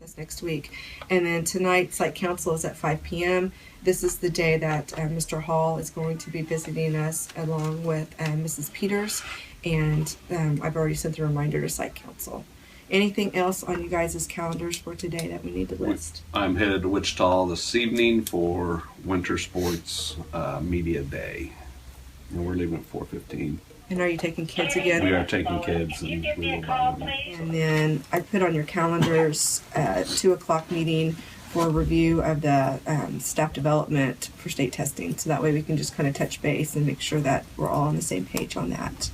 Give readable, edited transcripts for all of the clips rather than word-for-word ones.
this next week. And then tonight, Site Council is at 5 p.m. This is the day that Mr. Hall is going to be visiting us along with Mrs. Peters. And I've already sent a reminder to Site Council. Anything else on you guys' calendars for today that we need to list? I'm headed to Wichita this evening for Winter Sports Media Day. And we're leaving at 4:15. And are you taking kids again? We are taking kids, and we will buy them. And then I put on your calendars a 2 o'clock meeting for a review of the staff development for state testing. So that way we can just kind of touch base and make sure that we're all on the same page on that.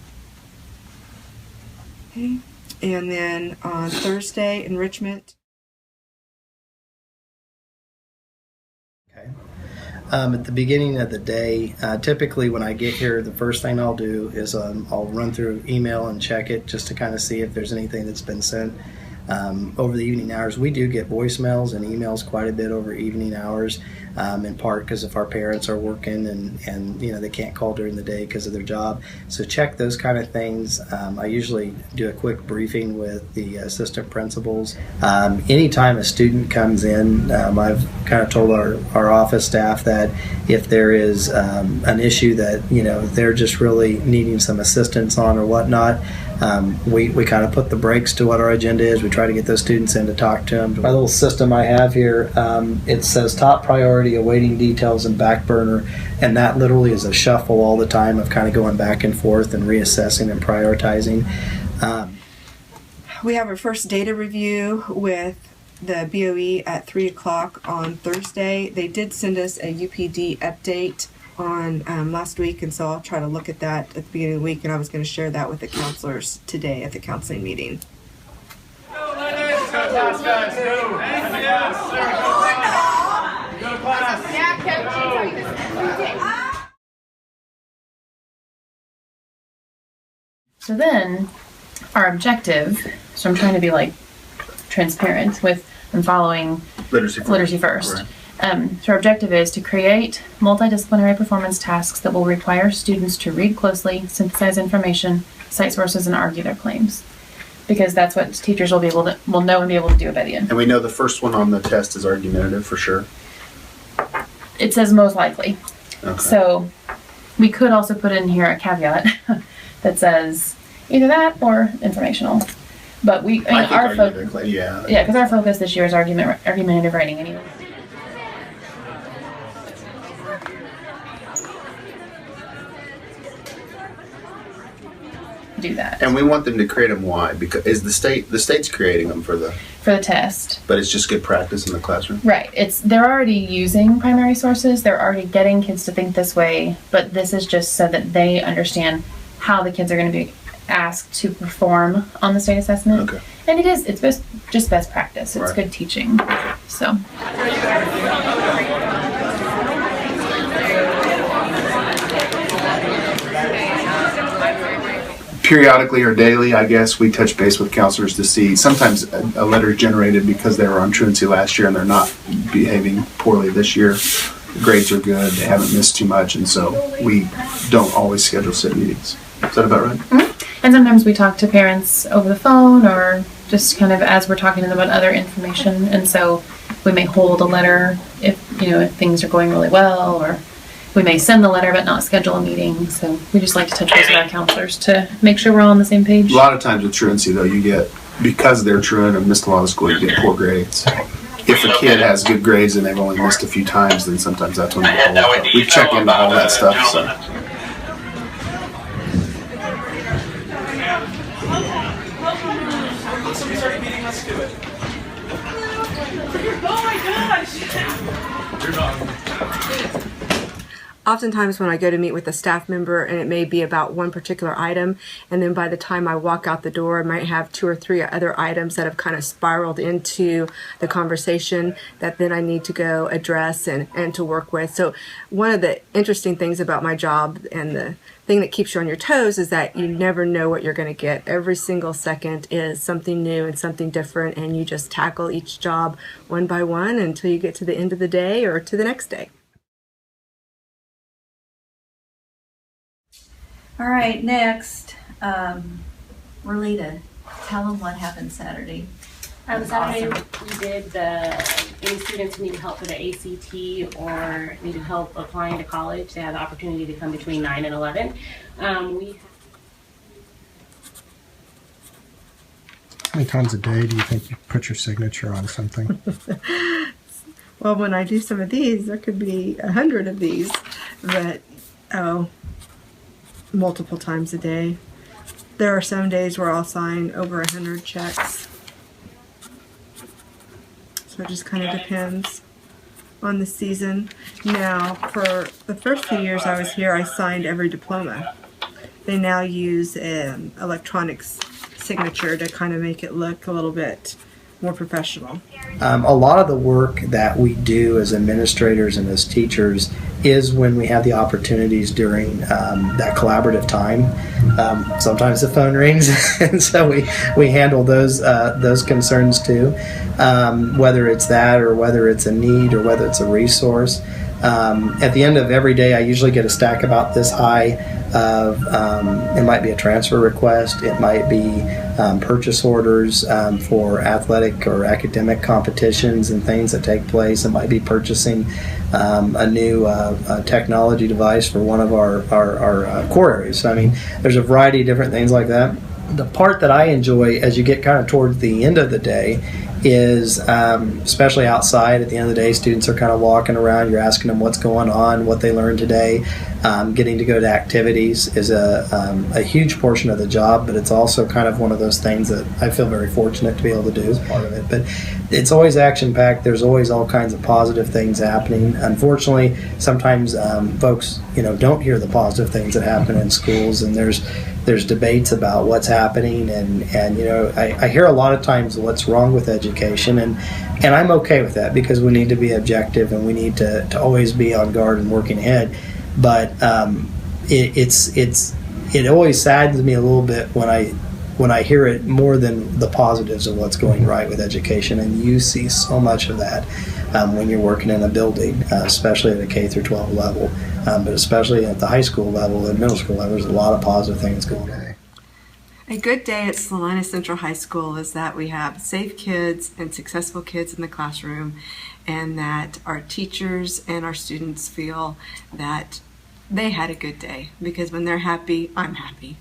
Okay. And then on Thursday, enrichment. Okay. At the beginning of the day, typically when I get here, the first thing I'll do is I'll run through email and check it just to kind of see if there's anything that's been sent. Over the evening hours, we do get voicemails and emails quite a bit over evening hours, in part because if our parents are working and you know they can't call during the day because of their job. So check those kind of things. I usually do a quick briefing with the assistant principals. Anytime a student comes in, I've kind of told our office staff that if there is an issue that you know they're just really needing some assistance on or whatnot, we kind of put the brakes to what our agenda is. We try to get those students in to talk to them. My little system I have here, it says top priority, awaiting details, and back burner, and that literally is a shuffle all the time of kind of going back and forth and reassessing and prioritizing. We have our first data review with the BOE at 3 o'clock on Thursday. They did send us a UPD update on last week, and so I'll try to look at that at the beginning of the week, and I was going to share that with the counselors today at the counseling meeting. So then our objective, so I'm trying to be like transparent with and following Literacy First. Right. So our objective is to create multidisciplinary performance tasks that will require students to read closely, synthesize information, cite sources, and argue their claims. Because that's what teachers will know and be able to do it by the end. And we know the first one on the test is argumentative for sure. It says most likely. Okay. So we could also put in here a caveat that says either that or informational. But our focus, because our focus this year is argumentative writing anyway. Do that. And we want them to create them. Why? Because is the state's creating them for the test. But it's just good practice in the classroom. Right. They're already using primary sources. They're already getting kids to think this way. But this is just so that they understand how the kids are going to be asked to perform on the state assessment. Okay. And it's just best practice. It's right. Good teaching. So. Periodically or daily, I guess, we touch base with counselors to see. Sometimes a letter is generated because they were on truancy last year and they're not behaving poorly this year. The grades are good, they haven't missed too much, and so we don't always schedule sit meetings. Is that about right? Mm-hmm. And sometimes we talk to parents over the phone or just kind of as we're talking to them about other information, and so we may hold a letter if things are going really well, or we may send the letter but not schedule a meeting. So we just like to touch base with our counselors to make sure we're all on the same page. A lot of times with truancy, though, you get, because they're truant and missed a lot of school, you get poor grades. If a kid has good grades and they've only missed a few times, then sometimes that's when we check into all that stuff. So. Oh my gosh! Oftentimes when I go to meet with a staff member, and it may be about one particular item, and then by the time I walk out the door, I might have 2 or 3 other items that have kind of spiraled into the conversation that then I need to go address and to work with. So one of the interesting things about my job and the thing that keeps you on your toes is that you never know what you're going to get. Every single second is something new and something different, and you just tackle each job one by one until you get to the end of the day or to the next day. All right, next, Relita, tell them what happened Saturday. Saturday we did any students who needed help for the ACT or needed help applying to college, they had the opportunity to come between 9 and 11. We How many times a day do you think you put your signature on something? Well, when I do some of these, there could be 100 of these, but multiple times a day. There are some days where I'll sign over 100 checks. So it just kind of depends on the season. Now, for the first few years I was here, I signed every diploma. They now use electronic signature to kind of make it look a little bit more professional. A lot of the work that we do as administrators and as teachers is when we have the opportunities during that collaborative time. Sometimes the phone rings, and so we handle those concerns too. Whether it's that, or whether it's a need, or whether it's a resource. At the end of every day, I usually get a stack about this high of, it might be a transfer request, it might be purchase orders for athletic or academic competitions and things that take place. It might be purchasing a new technology device for one of our core areas. So, I mean, there's a variety of different things like that. The part that I enjoy as you get kind of towards the end of the day is, especially outside at the end of the day, students are kind of walking around, you're asking them what's going on, what they learned today. Getting to go to activities is a huge portion of the job, but it's also kind of one of those things that I feel very fortunate to be able to do as part of it. But it's always action-packed. There's always all kinds of positive things happening. Unfortunately, sometimes folks, don't hear the positive things that happen in schools, and there's debates about what's happening, and I hear a lot of times what's wrong with education, and I'm okay with that because we need to be objective and we need to always be on guard and working ahead. But it always saddens me a little bit when I hear it more than the positives of what's going right with education, and you see so much of that when you're working in a building, especially at a K through 12 level, but especially at the high school level and middle school level. There's a lot of positive things going on. A good day at Salina Central High School is that we have safe kids and successful kids in the classroom, and that our teachers and our students feel that they had a good day, because when they're happy, I'm happy.